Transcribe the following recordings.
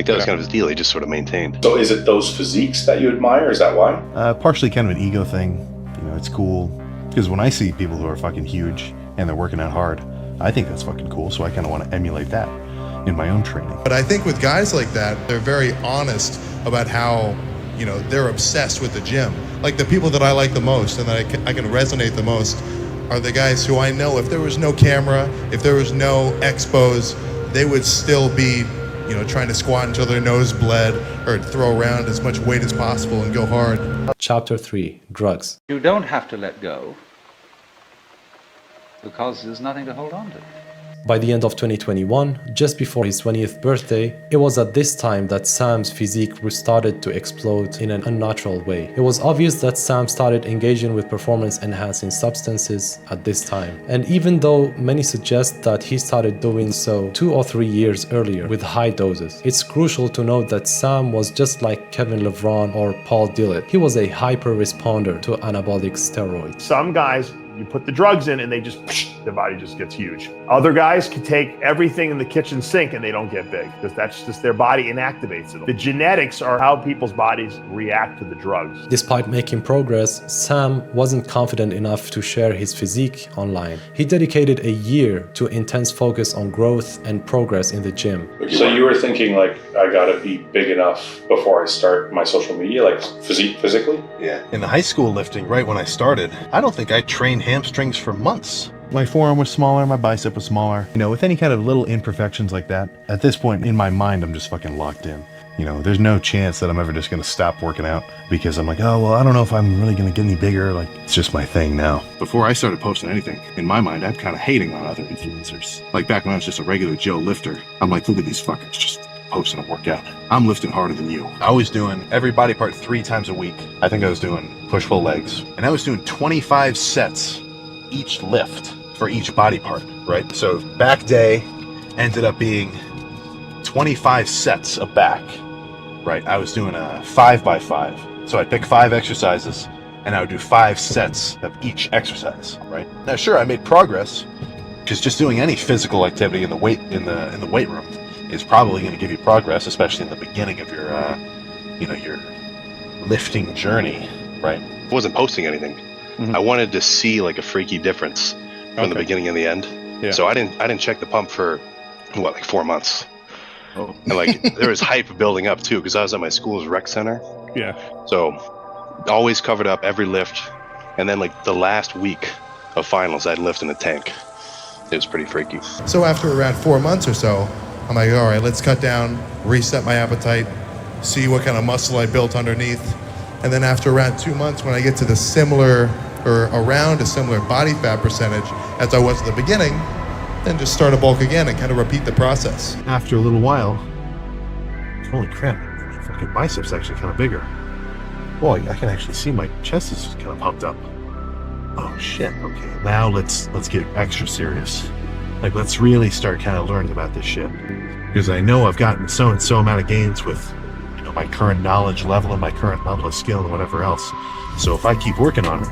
Like that was kind of his deal. He just sort of maintained. So is it those physiques that you admire? Is that why? Partially kind of an ego thing. You know, it's cool because when I see people who are fucking huge and they're working out hard, I think that's fucking cool. So I kind of want to emulate that in my own training. But I think with guys like that, they're very honest about how, you know, they're obsessed with the gym. Like the people that I like the most and that I can resonate the most are the guys who I know if there was no camera, if there was no expos, they would still be, you know, trying to squat until their nose bled or throw around as much weight as possible and go hard. Chapter 3, Drugs. You don't have to let go because there's nothing to hold on to. By the end of 2021, just before his 20th birthday, it was at this time that Sam's physique started to explode in an unnatural way. It was obvious that Sam started engaging with performance-enhancing substances at this time. And even though many suggest that he started doing so 2 or 3 years earlier with high doses, it's crucial to note that Sam was just like Kevin Levrone or Paul Dillett. He was a hyper-responder to anabolic steroids. Some guys, you put the drugs in and they just, their body just gets huge. Other guys can take everything in the kitchen sink and they don't get big because that's just their body inactivates it. The genetics are how people's bodies react to the drugs. Despite making progress, Sam wasn't confident enough to share his physique online. He dedicated a year to intense focus on growth and progress in the gym. So you were thinking like, I gotta be big enough before I start my social media, like physically? Yeah. In the high school lifting, right when I started, I don't think I trained hamstrings for months. My forearm was smaller, my bicep was smaller. You know, with any kind of little imperfections like that, at this point in my mind, I'm just fucking locked in. You know, there's no chance that I'm ever just gonna stop working out because I'm like, oh, well, I don't know if I'm really gonna get any bigger. Like, it's just my thing now. Before I started posting anything, in my mind, I'm kind of hating on other influencers. Like back when I was just a regular Joe lifter, I'm like, look at these fuckers just posting a workout. I'm lifting harder than you. I was doing every body part 3 times a week. I think I was doing push-pull legs. And I was doing 25 sets each lift for each body part, right? So back day ended up being 25 sets of back, right? I was doing a 5x5. So I'd pick 5 exercises and I would do 5 sets of each exercise, right? Now, sure, I made progress because just doing any physical activity in the weight room is probably going to give you progress, especially in the beginning of your, your lifting journey, right? I wasn't posting anything. I wanted to see like a freaky difference from the beginning and the end. Yeah. So I didn't check the pump for like 4 months. Oh. And like there was hype building up too because I was at my school's rec center. Yeah. So always covered up every lift, and then like the last week of finals, I'd lift in a tank. It was pretty freaky. So after around 4 months or so, I'm like, all right, let's cut down, reset my appetite, see what kind of muscle I built underneath. And then after around 2 months, when I get to the similar or around a similar body fat percentage as I was at the beginning, then just start a bulk again and kind of repeat the process. After a little while, holy crap, my fucking biceps actually kind of bigger. Boy, I can actually see my chest is kind of pumped up. Oh shit, okay, now let's get extra serious. Like, let's really start kind of learning about this shit. Because I know I've gotten so and so amount of gains with, you know, my current knowledge level and my current level of skill and whatever else. So if I keep working on it,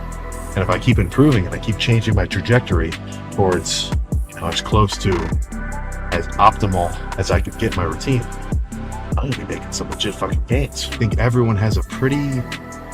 and if I keep improving and I keep changing my trajectory towards, you know, as close to as optimal as I could get my routine, I'm gonna be making some legit fucking gains. I think everyone has a pretty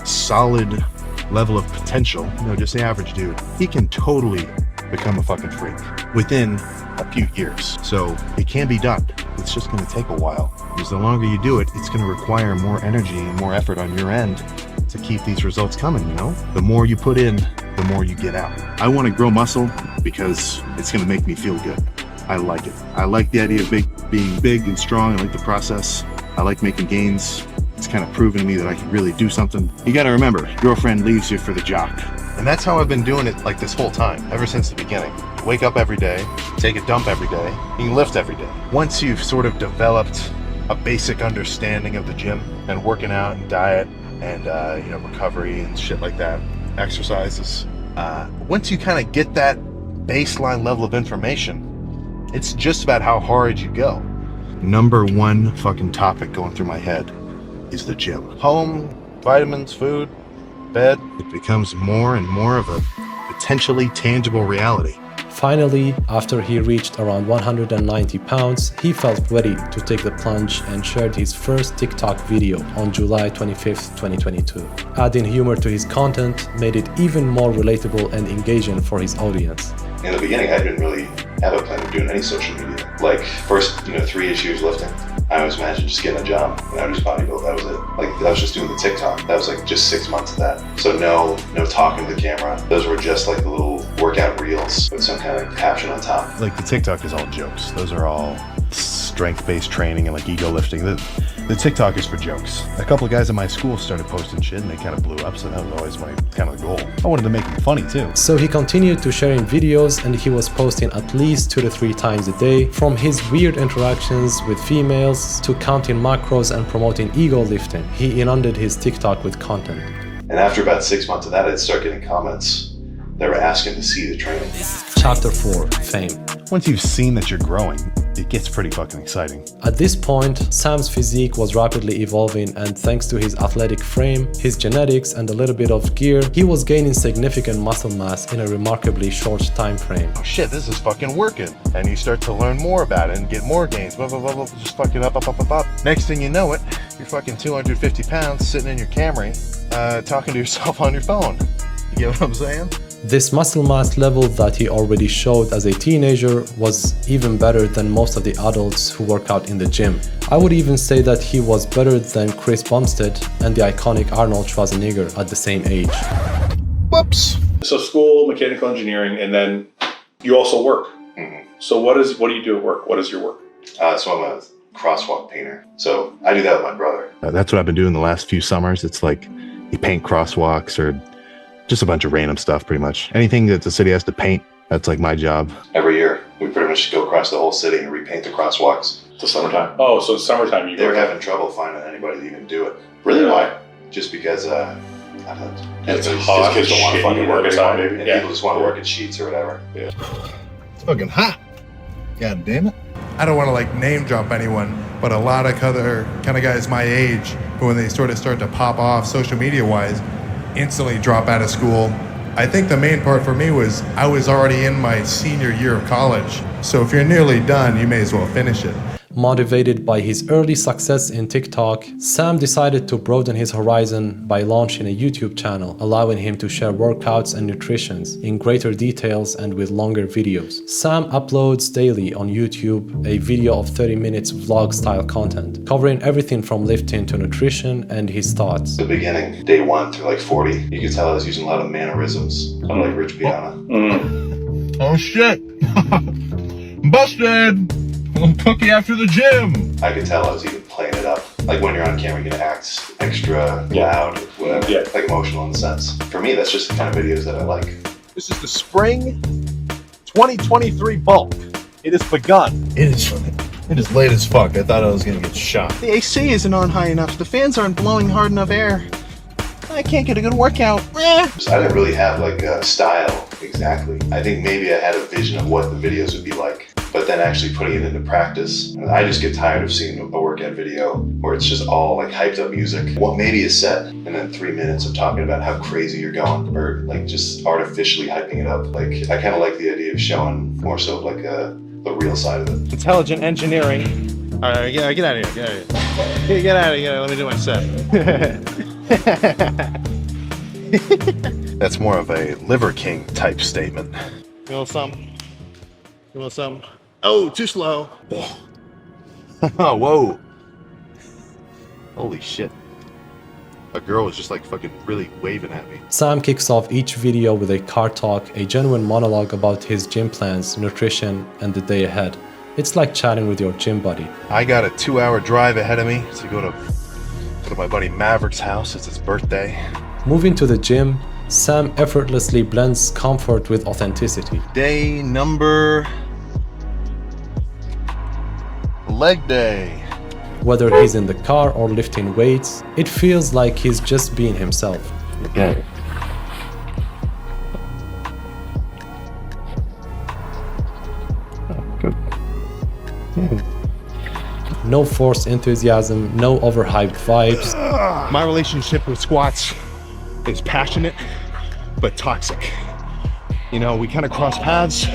solid level of potential. You know, just the average dude, he can totally become a fucking freak within a few years. So it can be done. It's just going to take a while, because the longer you do it, it's going to require more energy and more effort on your end to keep these results coming. You know, the more you put in, the more you get out. I want to grow muscle because it's going to make me feel good. I like it. I like the idea of being big and strong. I like the process. I like making gains. It's kind of proven to me that I can really do something. You got to remember, girlfriend leaves you for the jock. And that's how I've been doing it like this whole time, ever since the beginning. Wake up every day, take a dump every day, you can lift every day. Once you've sort of developed a basic understanding of the gym and working out and diet and recovery and shit like that, exercises, once you kind of get that baseline level of information, it's just about how hard you go. Number one fucking topic going through my head is the gym. Home, vitamins, food, bed. It becomes more and more of a potentially tangible reality. Finally, after he reached around 190 pounds, he felt ready to take the plunge and shared his first TikTok video on July 25th, 2022. Adding humor to his content made it even more relatable and engaging for his audience. In the beginning, I didn't really have a plan of doing any social media. Like, first, 3-ish years lifting, I always imagined just getting a job and I would just bodybuild, that was it. Like, I was just doing the TikTok. That was like just 6 months of that. So no talking to the camera. Those were just like the little workout reels with some kind of caption on top. Like the TikTok is all jokes. Those are all strength-based training and like ego lifting. The TikTok is for jokes. A couple of guys at my school started posting shit and they kind of blew up, so that was always my kind of goal. I wanted to make them funny too. So he continued to sharing videos and he was posting at least 2 to 3 times a day, from his weird interactions with females to counting macros and promoting ego lifting. He inundated his TikTok with content. And after about 6 months of that, I'd start getting comments that were asking to see the training. Chapter 4, Fame. Once you've seen that you're growing, it gets pretty fucking exciting. At this point, Sam's physique was rapidly evolving, and thanks to his athletic frame, his genetics, and a little bit of gear, he was gaining significant muscle mass in a remarkably short time frame. Oh shit, this is fucking working. And you start to learn more about it and get more gains, blah, blah, blah, blah, just fucking up. Next thing you know it, you're fucking 250 pounds sitting in your Camry, talking to yourself on your phone. You get what I'm saying? This muscle mass level that he already showed as a teenager was even better than most of the adults who work out in the gym. I would even say that he was better than Chris Bumstead and the iconic Arnold Schwarzenegger at the same age. Whoops. So school, mechanical engineering, and then you also work. Mm-hmm. So what do you do at work? What is your work? So I'm a crosswalk painter. So I do that with my brother. That's what I've been doing the last few summers. It's like you paint crosswalks or just a bunch of random stuff, pretty much. Anything that the city has to paint, that's like my job. Every year, we pretty much go across the whole city and repaint the crosswalks. It's summertime. Oh, so it's summertime. You They're having trouble finding anybody to even do it. Really? Why? Just because, I don't know. It's hot, kids don't want to fucking work outside, anymore, and yeah. people just want to work at sheets or whatever. Yeah. It's fucking hot. God damn it. I don't want to like name drop anyone, but a lot of other kind of guys my age, who when they sort of start to pop off social media wise, instantly drop out of school. I think the main part for me was I was already in my senior year of college. So if you're nearly done, you may as well finish it. Motivated by his early success in TikTok, Sam decided to broaden his horizon by launching a YouTube channel, allowing him to share workouts and nutrition in greater details and with longer videos. Sam uploads daily on YouTube a video of 30 minutes vlog-style content, covering everything from lifting to nutrition and his thoughts. The beginning, day 1 through like 40, you could tell I was using a lot of mannerisms, kind of like Rich Piana. Oh shit. Busted. I'm cookie after the gym. I could tell I was even playing it up. Like when you're on camera, you're gonna act extra loud, whatever, like emotional in a sense. For me, that's just the kind of videos that I like. This is the spring 2023 bulk. It has begun. It is late as fuck. I thought I was gonna get shot. The AC isn't on high enough. The fans aren't blowing hard enough air. I can't get a good workout. So I didn't really have like a style exactly. I think maybe I had a vision of what the videos would be like, but then actually putting it into practice. I just get tired of seeing a workout video where it's just all like hyped up music. What maybe is set, and then 3 minutes of talking about how crazy you're going, or like just artificially hyping it up. Like I kind of like the idea of showing more so like the real side of it. Intelligent engineering. All right, get out of here. Get out of here. Let me do my set. That's more of a Liver King type statement. You want something? Oh, too slow. Oh, whoa. Holy shit. A girl was just like fucking really waving at me. Sam kicks off each video with a car talk, a genuine monologue about his gym plans, nutrition, and the day ahead. It's like chatting with your gym buddy. I got a 2-hour drive ahead of me to go to my buddy Maverick's house. It's his birthday. Moving to the gym, Sam effortlessly blends comfort with authenticity. Day number... leg day. Whether he's in the car or lifting weights, it feels like he's just being himself. Okay. Good. No forced enthusiasm, no overhyped vibes. My relationship with squats is passionate, but toxic. You know, we kind of cross paths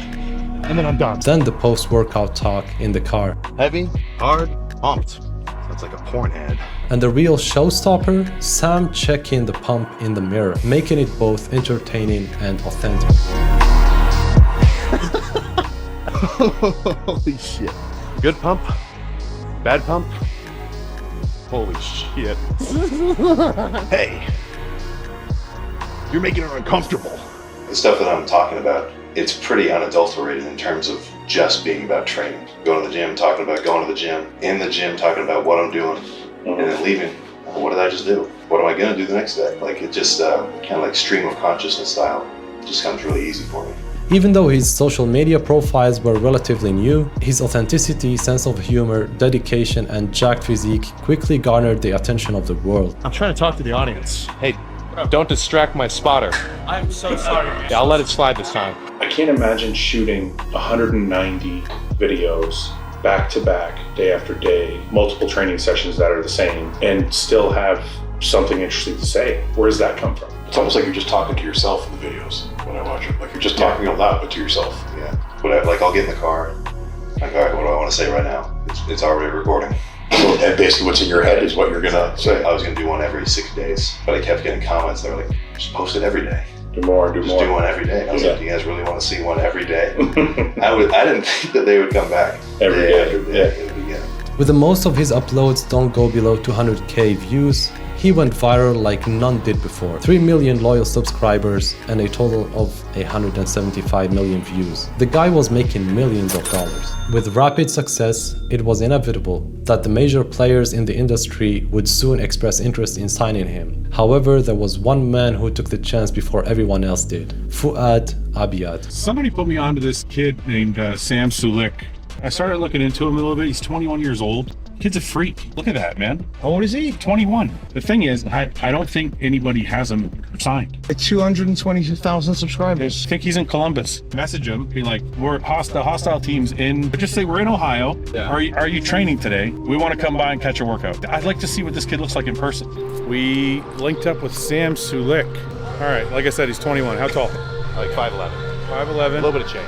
and then I'm done. Then the post-workout talk in the car. Heavy, hard, pumped. Sounds like a porn ad. And the real showstopper, Sam checking the pump in the mirror, making it both entertaining and authentic. Holy shit. Good pump? Bad pump? Holy shit. Hey. You're making her uncomfortable. The stuff that I'm talking about, it's pretty unadulterated in terms of just being about training. Going to the gym, talking about going to the gym. In the gym, talking about what I'm doing. And then leaving. What did I just do? What am I going to do the next day? Like, it just kind of like stream of consciousness style. It just comes really easy for me. Even though his social media profiles were relatively new, his authenticity, sense of humor, dedication, and jacked physique quickly garnered the attention of the world. I'm trying to talk to the audience. Hey, don't distract my spotter. I'm so sorry, man. Yeah, I'll let it slide this time. I can't imagine shooting 190 videos back to back, day after day, multiple training sessions that are the same, and still have something interesting to say. Where does that come from? It's almost like you're just talking to yourself in the videos when I watch it. Like you're just talking out loud, but to yourself. Yeah. But I'll get in the car. Like, all right, what do I want to say right now? It's already recording. And basically what's in your head is what you're gonna say. I was gonna do one every 6 days, but I kept getting comments that were like, just post it every day. Do more. Just do one every day. And I was like, do you guys really want to see one every day? I didn't think that they would come back every day. At the beginning. With the most of his uploads don't go below 200k views, he went viral like none did before. 3 million loyal subscribers and a total of 175 million views. The guy was making millions of dollars. With rapid success, it was inevitable that the major players in the industry would soon express interest in signing him. However, there was one man who took the chance before everyone else did. Fuad Abiyad. Somebody put me onto this kid named Sam Sulik. I started looking into him a little bit. He's 21 years old. Kid's a freak. Look at that, man. How old is he? 21. The thing is, I don't think anybody has him signed. 220,000 subscribers. I think he's in Columbus. Message him. Be like, we're hostile teams in. Just say we're in Ohio. Yeah. Are you training today? We want to come by and catch a workout. I'd like to see what this kid looks like in person. We linked up with Sam Sulik. All right. Like I said, he's 21. How tall? Like 5'11". 5'11". A little bit of change.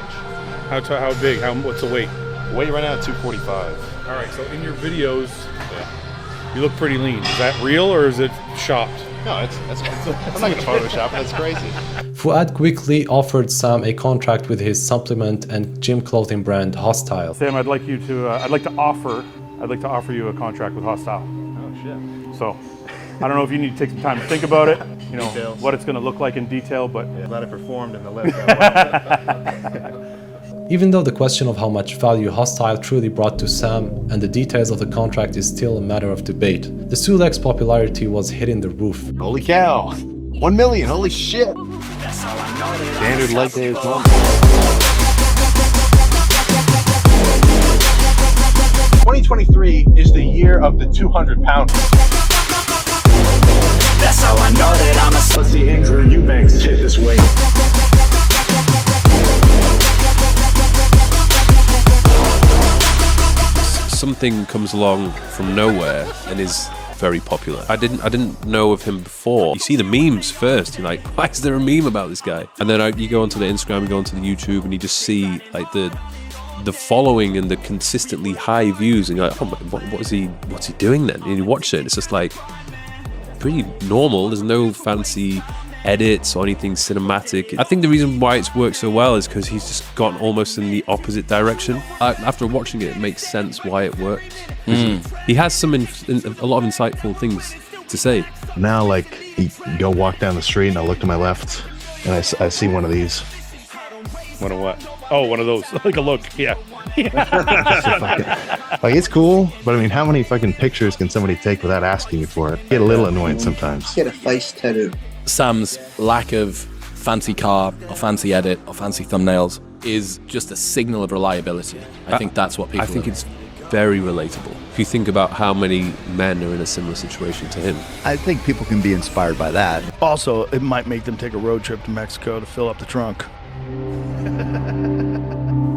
How big? What's the weight? Weight right now at 245. All right, so in your videos, you look pretty lean. Is that real or is it shopped? No, I'm not going to Photoshop it. That's crazy. Fuad quickly offered Sam a contract with his supplement and gym clothing brand Hostile. Sam, I'd like to offer you a contract with Hostile. Oh shit. So, I don't know if you need to take some time to think about it. You know Details. what it's going to look like in detail, but glad I performed in the lift. Even though the question of how much value Hostile truly brought to Sam and the details of the contract is still a matter of debate, the Sulek's popularity was hitting the roof. Holy cow. 1 million, holy shit. Standard leg day is normal. 2023 is the year of the 200-pounder. That's how I know that I'm a pussy Andrew Eubanks hit this way. Something comes along from nowhere and is very popular. I didn't know of him before. You see the memes first. You're like, why is there a meme about this guy? And then you go onto the Instagram, you go onto the YouTube, and you just see like the following and the consistently high views, and you're like, oh, what's he doing then? And you watch it, and it's just like pretty normal. There's no fancy edits or anything cinematic. I think the reason why it's worked so well is because he's just gone almost in the opposite direction. After watching it makes sense why it works. He has a lot of insightful things to say. Now, like, you go walk down the street and I look to my left and I see one of these. One of what? Oh, one of those. Like a look. Yeah. Like, it's cool, but I mean, how many fucking pictures can somebody take without asking you for it? Get a little annoying sometimes. Get a face tattoo. Sam's lack of fancy car or fancy edit or fancy thumbnails is just a signal of reliability. I think that's what people it's very relatable. If you think about how many men are in a similar situation to him. I think people can be inspired by that. Also, it might make them take a road trip to Mexico to fill up the trunk.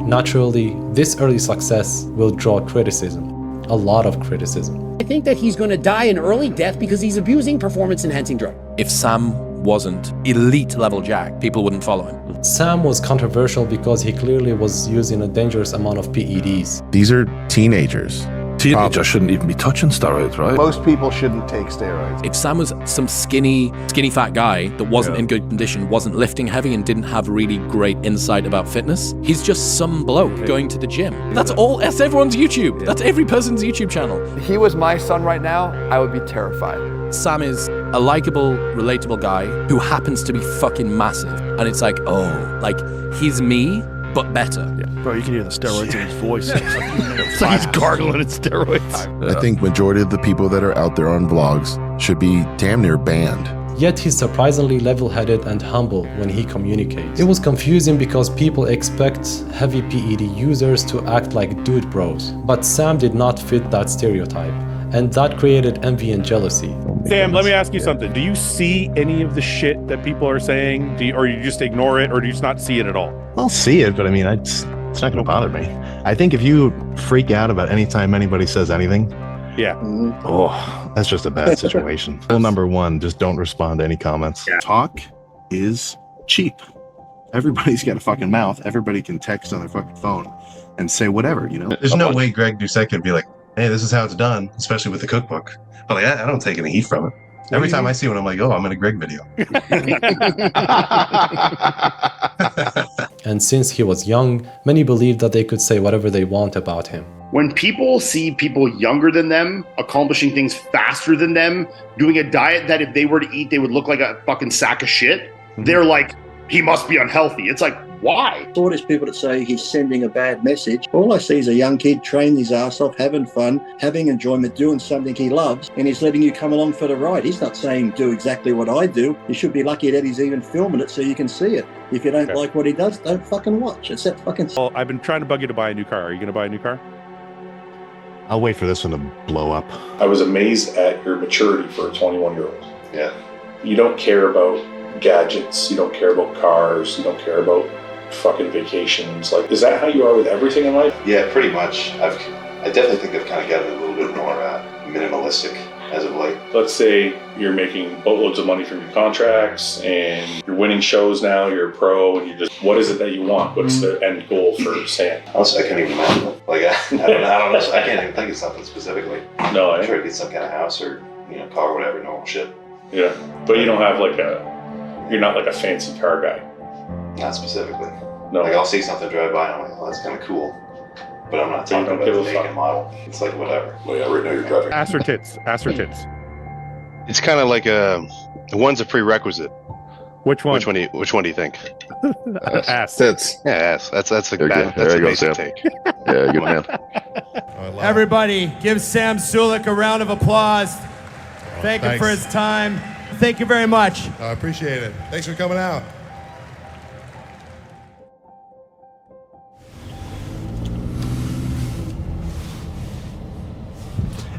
Naturally, this early success will draw criticism. A lot of criticism. I think that he's going to die an early death because he's abusing performance-enhancing drugs. If Sam wasn't elite level jack, people wouldn't follow him. Sam was controversial because he clearly was using a dangerous amount of PEDs. These are teenagers. Teenagers shouldn't even be touching steroids, right? Most people shouldn't take steroids. If Sam was some skinny fat guy that wasn't in good condition, wasn't lifting heavy and didn't have really great insight about fitness, he's just some bloke going to the gym. That's everyone's YouTube. That's every person's YouTube channel. If he was my son right now, I would be terrified. Sam is a likable, relatable guy who happens to be fucking massive. And it's like, oh, like he's me, but better. Bro, you can hear the steroids in his voice. It's like he's gargling at steroids. I think majority of the people that are out there on vlogs should be damn near banned. Yet he's surprisingly level-headed and humble when he communicates. It was confusing because people expect heavy PED users to act like dude bros, but Sam did not fit that stereotype, and that created envy and jealousy. Sam, let me ask you something. Do you see any of the shit that people are saying, or you just ignore it, or do you just not see it at all? I'll see it, but I mean, it's not going to bother me. I think if you freak out about any time anybody says anything, oh, that's just a bad situation. Rule number one, just don't respond to any comments. Talk is cheap. Everybody's got a fucking mouth. Everybody can text on their fucking phone and say whatever, you know? There's no way Greg Doucette could be like, hey, this is how it's done, especially with the cookbook. But like, I don't take any heat from it. Every time I see one, I'm like, oh, I'm in a Greg video. And since he was young, many believed that they could say whatever they want about him. When people see people younger than them, accomplishing things faster than them, doing a diet that if they were to eat, they would look like a fucking sack of shit, they're like, he must be unhealthy. It's like, why? All these people that say he's sending a bad message, all I see is a young kid training his ass off, having fun, having enjoyment, doing something he loves, and he's letting you come along for the ride. He's not saying do exactly what I do. You should be lucky that he's even filming it so you can see it. If you don't like what he does, don't fucking watch. It's that fucking... Well, I've been trying to bug you to buy a new car. Are you going to buy a new car? I'll wait for this one to blow up. I was amazed at your maturity for a 21-year-old. Yeah. You don't care about gadgets. You don't care about cars. You don't care about fucking vacations. Like, is that how you are with everything in life? Yeah, pretty much. I definitely think I've kind of gotten a little bit more minimalistic as of late. Let's say you're making boatloads of money from your contracts and you're winning shows now, you're a pro, and you just, what is it that you want? What's the end goal for Sam? Also, I can't even imagine. Like, I don't know. I can't even think of something specifically. No, I'm sure I'd get some kind of house or, car or whatever, normal shit. Yeah, but you don't have you're not like a fancy car guy. Not specifically. No. Like, I'll see something drive by and I'm like, oh, that's kind of cool. But I'm not talking about the make and model. It's like, whatever. Well, yeah, right now you're driving. Ass or tits? Ass or tits? It's kind of like one's a prerequisite. Which one? Which one do you think? Ass. Tits. Yeah, ass. That's a There bad. you That's a go, basic Sam. take. Yeah, good man. Everybody, give Sam Sulik a round of applause. Thank him for his time. Thank you very much. I appreciate it. Thanks for coming out.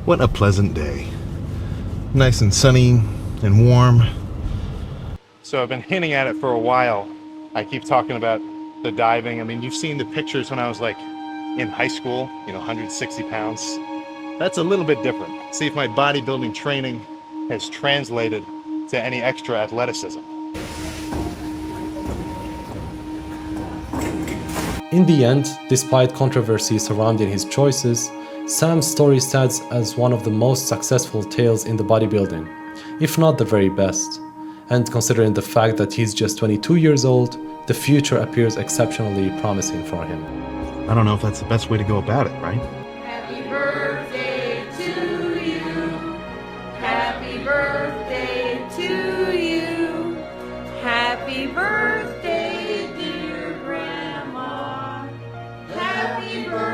What a pleasant day. Nice and sunny and warm. So I've been hinting at it for a while. I keep talking about the diving. I mean, you've seen the pictures when I was like in high school, 160 pounds. That's a little bit different. See if my bodybuilding training has translated to any extra athleticism. In the end, despite controversy surrounding his choices, Sam's story stands as one of the most successful tales in the bodybuilding, if not the very best. And considering the fact that he's just 22 years old, the future appears exceptionally promising for him. I don't know if that's the best way to go about it, right? Happy birthday to you. Happy birthday to you. Happy birthday, dear Grandma. Happy birthday.